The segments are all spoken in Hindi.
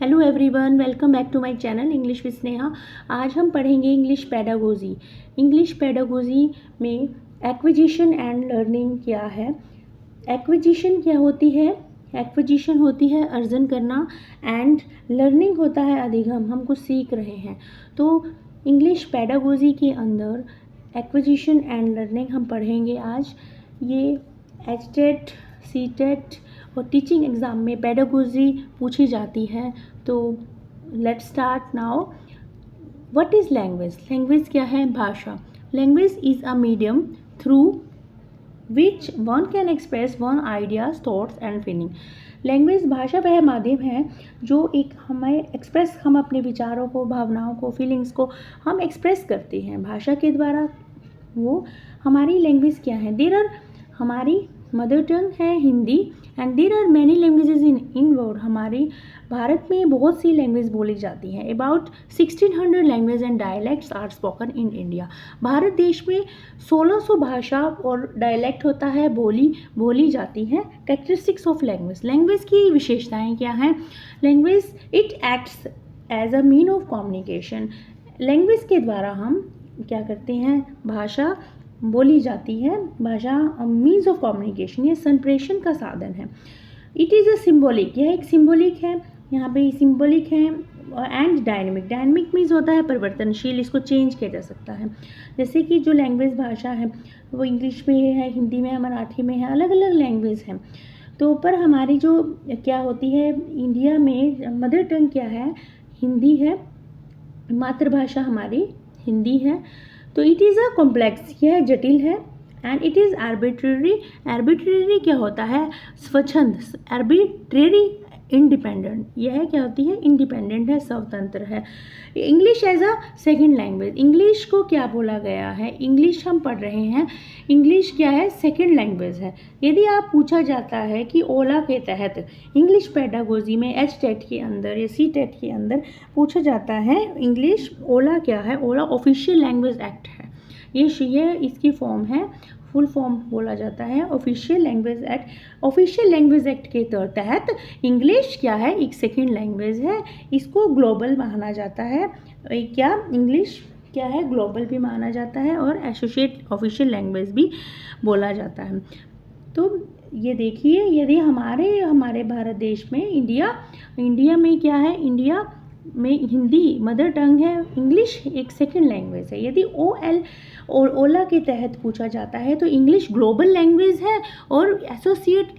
Hello everyone, welcome back to my channel English with Sneha. आज हम पढ़ेंगे इंग्लिश पेडागोजी। इंग्लिश पेडागोजी में एक्विजिशन एंड लर्निंग क्या है। एक्विजिशन क्या होती है? एक्विजिशन होती है अर्जन करना, एंड लर्निंग होता है अधिगम, हम कुछ सीख रहे हैं। तो इंग्लिश पेडागोजी के अंदर एक्विजिशन एंड लर्निंग हम पढ़ेंगे आज। ये एचटेट, सीटेट और टीचिंग एग्ज़ाम में पेडागोजी पूछी जाती है। तो let's start now. What is language? Language क्या है? भाषा। Language is a medium through which one can express one ideas, thoughts and feeling. Language, भाषा वह माध्यम है जो एक हम अपने विचारों को, भावनाओं को, फीलिंग्स को हम एक्सप्रेस करते हैं भाषा के द्वारा। वो हमारी लैंग्वेज क्या है? देयर आर, हमारी मदर टंग है Hindi, and there are many languages in world. हमारी भारत में बहुत सी लैंग्वेज बोली जाती हैं। About 1600 language and dialects are spoken in India. Bharat देश में 1600 भाषा और डायलैक्ट होता है, बोली जाती हैं। कैरेक्टरिस्टिक्स ऑफ लैंग्वेज, लैंग्वेज की विशेषताएं क्या हैं? Language it acts as a mean of communication. Language के द्वारा हम क्या करते हैं? भाषा बोली जाती है, भाषा मीन्स ऑफ कम्युनिकेशन, ये संप्रेषण का साधन है। इट इज़ अ सिम्बॉलिक, यह एक सिम्बॉलिक है, यहाँ पे सिम्बॉलिक है। एंड डायनेमिक, डायनेमिक मीन्स होता है परिवर्तनशील, इसको चेंज किया जा सकता है। जैसे कि जो लैंग्वेज भाषा है वो इंग्लिश में है, हिंदी में है, मराठी में है, अलग अलग लैंग्वेज हैं। तो पर हमारी जो क्या होती है, इंडिया में मदर टंग क्या है? हिंदी है, मातृभाषा हमारी हिंदी है। तो इट इज़ अ कॉम्प्लेक्स, यह जटिल है। And it is arbitrary, arbitrary क्या होता है? स्वच्छंद, आर्बिट्रेरी इंडिपेंडेंट, यह क्या होती है? इंडिपेंडेंट है, स्वतंत्र है। English as a second language, English को क्या बोला गया है? इंग्लिश हम पढ़ रहे हैं, इंग्लिश क्या है? सेकेंड लैंग्वेज है। यदि आप पूछा जाता है कि ओला के तहत इंग्लिश पेडागोजी में एच टेट के अंदर या सी टेट के अंदर पूछा जाता है इंग्लिश, ओला क्या है? ओला ऑफिशियल लैंग्वेज एक्ट है। ये इसकी फॉर्म है, फुल फॉर्म बोला जाता है official language act. Official language act के तहत इंग्लिश क्या है? एक सेकेंड लैंग्वेज है, इसको ग्लोबल माना जाता है। क्या इंग्लिश क्या है? ग्लोबल भी माना जाता है और एसोसिएट ऑफिशियल लैंग्वेज भी बोला जाता है। तो ये देखिए, यदि हमारे भारत देश में इंडिया में क्या है? इंडिया में हिंदी मदर टंग है, इंग्लिश एक सेकेंड लैंग्वेज है। यदि ओला के तहत पूछा जाता है तो इंग्लिश ग्लोबल लैंग्वेज है और एसोसिएट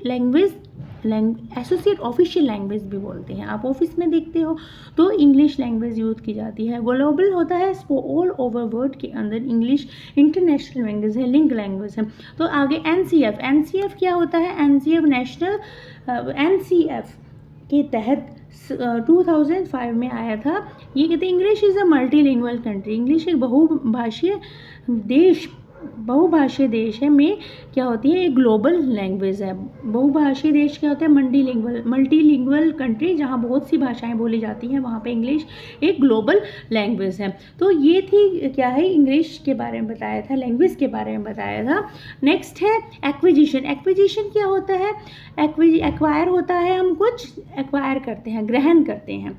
ऑफिशियल लैंग्वेज भी बोलते हैं। आप ऑफिस में देखते हो तो इंग्लिश लैंग्वेज यूज़ की जाती है। ग्लोबल होता है ऑल ओवर वर्ल्ड के अंदर इंग्लिश इंटरनेशनल लैंग्वेज है, लिंक लैंग्वेज है। तो आगे एनसीएफ क्या होता है? एनसीएफ नेशनल, एनसीएफ के तहत 2005 में आया था। ये कहते हैं English is a multilingual country, English एक बहुभाषीय देश है में क्या होती है? एक ग्लोबल लैंग्वेज है। बहुभाषीय देश क्या होता है? मल्टीलिंगुअल कंट्री, जहाँ बहुत सी भाषाएं बोली जाती हैं, वहाँ पे इंग्लिश एक ग्लोबल लैंग्वेज है। तो ये थी क्या है? इंग्लिश के बारे में बताया था, लैंग्वेज के बारे में बताया था। नेक्स्ट है एक्विजिशन। एक्विजिशन क्या होता है? एक्वायर होता है, हम कुछ एक्वायर करते हैं, ग्रहण करते हैं।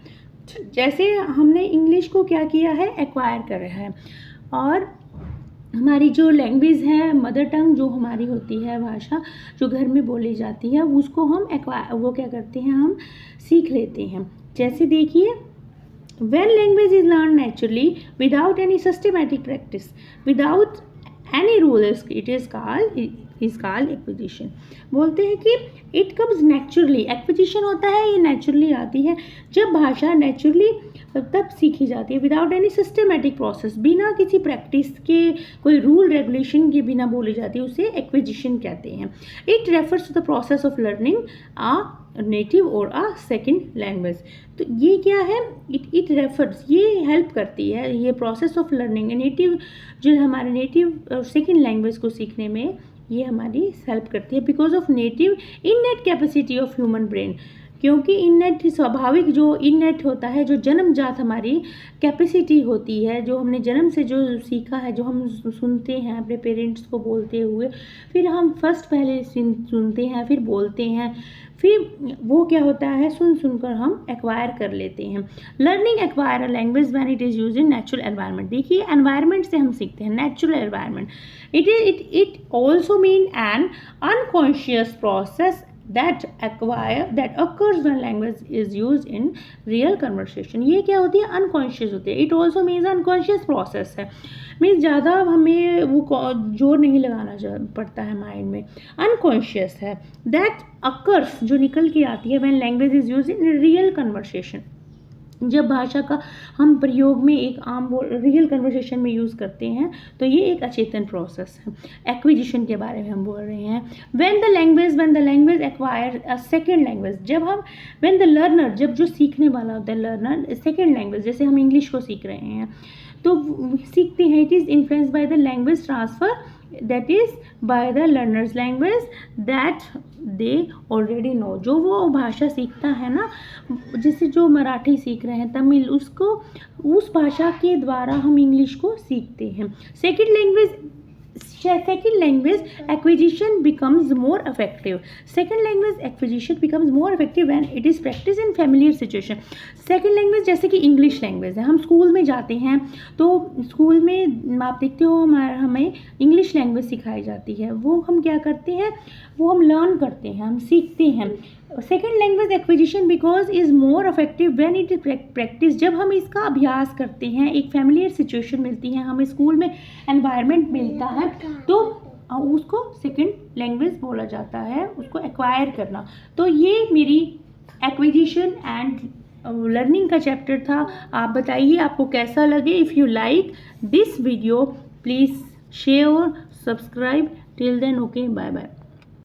जैसे हमने इंग्लिश को क्या किया है? एक्वायर कर रहा है। और हमारी जो लैंग्वेज है, मदर टंग जो हमारी होती है, भाषा जो घर में बोली जाती है, उसको हम वो क्या करते हैं? हम सीख लेते हैं। जैसे देखिए, when language is learned naturally without any systematic practice, without any rules, it is called acquisition। बोलते हैं कि it comes naturally, acquisition होता है, ये naturally आती है। जब भाषा naturally तब सीखी जाती है, विदाउट एनी सिस्टमेटिक प्रोसेस, बिना किसी प्रैक्टिस के, कोई रूल रेगुलेशन के बिना बोली जाती है, उसे एक्विजिशन कहते हैं। It refers to the process of learning a native or a second language. तो ये क्या है? इट रेफर्स, ये हेल्प करती है, ये प्रोसेस ऑफ लर्निंग नेटिव, जो हमारे नेटिव और सेकेंड लैंग्वेज को सीखने में ये हमारी हेल्प करती है। Because of native innate capacity of human brain, क्योंकि इननेट स्वाभाविक जो इननेट होता है, जो जन्मजात हमारी कैपेसिटी होती है, जो हमने जन्म से जो सीखा है, जो हम सुनते हैं अपने पेरेंट्स को बोलते हुए, फिर हम फर्स्ट पहले सुनते हैं, फिर बोलते हैं, फिर वो क्या होता है, सुनकर हम एक्वायर कर लेते हैं। Learning acquire a language when it is used in natural environment. देखिए, एनवायरनमेंट से हम सीखते हैं, natural environment. It also mean N unconscious process that occurs when language is used in real conversation। ये क्या होती है, अनकॉन्शियस होती है। It also means unconscious process है, मीन्स ज़्यादा हमें वो जोर नहीं लगाना पड़ता है माइंड में, अनकॉन्शियस है। दैट अकर्स, जो निकल के आती है, when language is use in real conversation, जब भाषा का हम प्रयोग में एक आम रियल कन्वर्सेशन में यूज़ करते हैं, तो ये एक अचेतन प्रोसेस है। एक्विजिशन के बारे में हम बोल रहे हैं। When the language acquire a second language, जब हम व्हेन द लर्नर, जब जो सीखने वाला होता है लर्नर, सेकेंड लैंग्वेज, जैसे हम इंग्लिश को सीख रहे हैं तो सीखते हैं, it is influenced by the language transfer, that is by the learners language that they already know. जो वो भाषा सीखता है ना, जैसे जो मराठी सीख रहे हैं, तमिल, उसको उस भाषा के द्वारा हम इंग्लिश को सीखते हैं। Second language acquisition becomes more effective। Second language acquisition becomes more effective when it is practiced in familiar situation। Second language जैसे कि इंग्लिश लैंग्वेज है, हम स्कूल में जाते हैं तो स्कूल में आप देखते हो हमें इंग्लिश लैंग्वेज सिखाई जाती है, वो हम क्या करते हैं, वो हम लर्न करते हैं, हम सीखते हैं। Second language acquisition because is more effective when it is practice, जब हम इसका अभ्यास करते हैं, एक फैमिलियर सिचुएशन मिलती है, हमें स्कूल में एनवायरनमेंट मिलता है, तो उसको सेकेंड लैंग्वेज बोला जाता है, उसको एक्वायर करना। तो ये मेरी एक्विजिशन एंड लर्निंग का चैप्टर था। आप बताइए आपको कैसा लगे। If you like this video please share, subscribe. Till then, okay, bye bye.